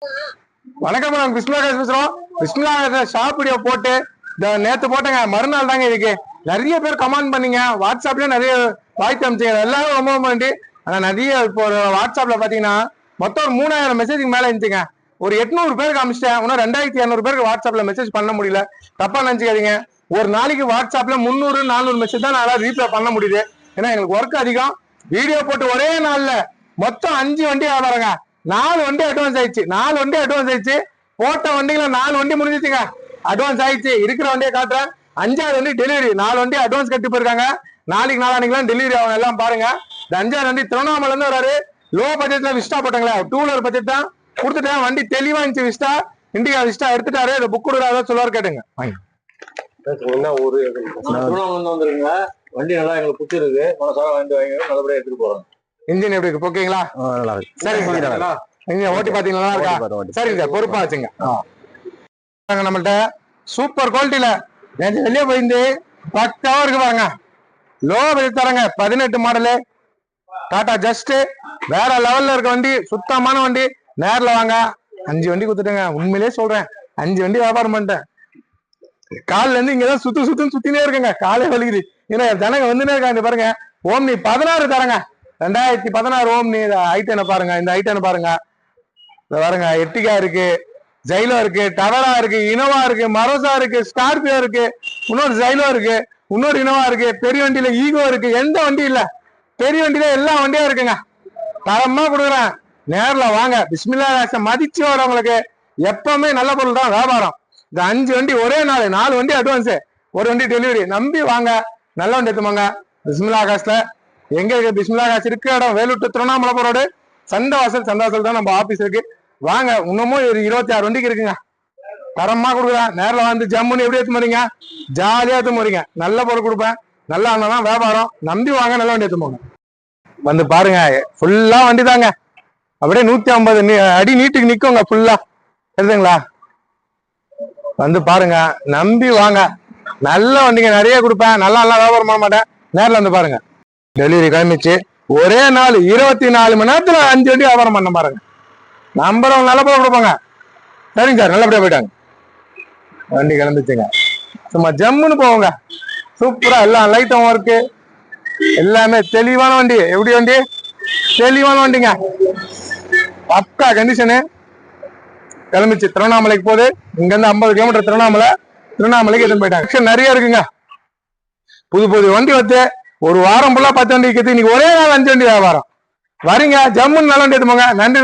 வணக்கம், நாங்க பிஸ்மிலா பேசுறோம். பிஸ்மிலா ஷாப் வீடியோ போட்டு நேத்து போட்டேங்க, மறுநாள் தாங்க இதுக்கு நிறைய பேர் கமெண்ட் பண்ணீங்க. வாட்ஸ்அப்லயும் நிறைய வாய்ப்பு அமைச்சிங்க, எல்லாரும் ரொம்ப நன்றி. ஆனா நிறைய இப்போ வாட்ஸ்அப்ல பாத்தீங்கன்னா மொத்தம் ஒரு 3000 மெசேஜுக்கு மேல இருந்துச்சுங்க. ஒரு 800 பேருக்கு அமிச்சிட்டேன். இன்னும் 2200 பேருக்கு வாட்ஸ்அப்ல மெசேஜ் பண்ண முடியல. தப்பா நினைச்சுக்காதீங்க. ஒரு நாளைக்கு வாட்ஸ்அப்ல 300-400 மெசேஜ் தான் நான் ரீப்ளை பண்ண முடியுது. ஏன்னா எங்களுக்கு ஒர்க் அதிகம். வீடியோ போட்டு ஒரே நாள்ல மொத்தம் 5 வண்டி வியாபாரங்க. 4 வண்டி அட்வான்ஸ் ஆயிடுச்சு. 4 வண்டி அட்வான்ஸ் ஆயிடுச்சு. போட்ட வண்டியில 4 வண்டி முடிஞ்சிச்சுங்க. அட்வான்ஸ் ஆயிடுச்சு. இருக்கிற வண்டியை காட்டுறேன். 5வது வண்டி டெலிவரி. 4 வண்டி அட்வான்ஸ் கட்டி போயிருக்காங்க. நாளைக்கு நாளானிக்கெல்லாம் டெலிவரி ஆகும். எல்லாம் பாருங்க. இந்த 5வது வண்டி திருவண்ணாமலை இருந்து வராரு. லோ பட்ஜெட்ல விஸ்டா போட்டாங்களே, 2 வீலர் பட்ஜெட் தான் கொடுத்துட்டேன். வண்டி தெளிவா இருந்துச்சு. விஸ்டா இண்டிகா விஸ்டா எடுத்துட்டாரு. இதை புக் கொடுக்குறாரு சொல்லுவாரு, கேட்டுங்க. என்ன ஊரு? திருவண்ணாமலை வந்துருங்க. வண்டி நல்லா எங்களுக்கு பிடிச்சிருக்கு. மனசார வண்டி வாங்கி நல்லபடியா எடுத்துட்டு போறோம். இன்ஜின் எப்படி இருக்கு? ஓகேங்களா? நல்லா இருக்கு. சரிங்க. இன்ஜின் ஓட்டி பாத்தீங்களா? நல்லா இருக்கா? சரிங்க சார், பொறுப்பா வச்சுங்க. நம்மள்ட்ட சூப்பர் குவாலிட்டியில நேற்று வெளியே போயிருந்து பக்காவா இருக்கு பாருங்க. லோ பட்ஜெட் தரங்க. 18 மாடலு டாடா ஜஸ்ட் வேற லெவல்ல இருக்க வண்டி. சுத்தமான வண்டி. நேரில் வாங்க. 5 வண்டி கொடுத்துட்டேங்க. உண்மையிலேயே சொல்றேன், 5 வண்டி வியாபாரம் பண்ணிட்டேன். காலில இருந்து இங்கதான் சுத்தினே இருக்குங்க. காலே வலிக்குது. ஏன்னா ஜனங்க வந்துனே இருக்காங்க. பாருங்க, ஓம்னி 16 தரங்க. 2016 ஓம்னி. ஐட்டனை பாருங்க. இந்த ஐட்டனை பாருங்க. பாருங்க, எர்டிகா இருக்கு, ஜைலோ இருக்கு, டவரா இருக்கு, இனோவா இருக்கு, மரோசா இருக்கு, ஸ்கார்பியோ இருக்கு, இன்னொரு ஜைலோ இருக்கு, இன்னொரு இனோவா இருக்கு. பெரிய வண்டியில ஈகோ இருக்கு. எந்த வண்டி இல்ல, பெரிய வண்டியில எல்லா வண்டியும் இருக்குங்க. தரமா கொடுக்குறேன். நேர்ல வாங்க. பிஸ்மில்லா மதிச்சு வரவங்களுக்கு எப்பவுமே நல்ல பொருள் தான் வியாபாரம். இந்த 5 வண்டி ஒரே நாள், 4 வண்டி அட்வான்ஸ், ஒரு வண்டி டெலிவரி. நம்பி வாங்க. நல்ல வண்டி எடுத்துவாங்க. பிஸ்மில்லா காசுல எங்க இருக்கு? பிஸ்மில்லா காசு இருக்கிற இடம் வேலூர் டு திருவண்ணாமலை போரோடு சந்தவாசல் தான் நம்ம ஆபீஸ் இருக்கு. வாங்க. இன்னமும் ஒரு 26 வண்டிக்கு இருக்குங்க. தரமா கொடுக்குறேன். நேரில் வந்து ஜம்முன்னு எப்படி எடுத்து போறீங்க? ஜாலியா எடுத்து போறீங்க. நல்ல பொருள் கொடுப்பேன். நல்லா இருந்தாதான் வியாபாரம். நம்பி வாங்க. நல்ல வண்டி எடுத்து போங்க. வந்து பாருங்க, ஃபுல்லா வண்டி தாங்க. அப்படியே 150 அடி நீட்டுக்கு நிக்குங்க ஃபுல்லா. தெரியுதுங்களா? வந்து பாருங்க, நம்பி வாங்க. நல்ல வண்டிங்க நிறைய கொடுப்பேன். நல்லா வியாபாரம் பண்ண மாட்டேன். நேரில் வந்து பாருங்க. டெலிவரி கிளம்பிச்சு. ஒரே நாள் 24 மணி நேரத்துல 5 வண்டி வியாபாரம் பண்ண பாருங்க. நம்பர் நல்ல பொருள் கொடுப்பாங்க. சரிங்க சார், நல்லபடியா போயிட்டாங்க. வண்டி கிளம்பிச்சுங்க. சும்மா ஜம்முன்னு போவாங்க. சூப்பரா எல்லாம் லைட்டும் ஒர்க்கு, எல்லாமே தெளிவான வண்டி. எப்படி வண்டி? தெளிவான வண்டிங்க. பக்கா கண்டிஷனு. கிளம்பிச்சு. திருவண்ணாமலைக்கு போகுது. இங்க இருந்து 50 கிலோமீட்டர் திருவண்ணாமலைக்கு எடுத்துன்னு போயிட்டாங்க. நிறைய இருக்குங்க. புது வண்டி வந்து ஒரு வாரம் ஃபுல்லா 10 வண்டி இருக்குது. இன்னைக்கு ஒரே நாள் 5 வண்டி வியாபாரம். வரீங்க, ஜம்முன்னு நல்ல வண்டி எடுத்து போங்க. நன்றி.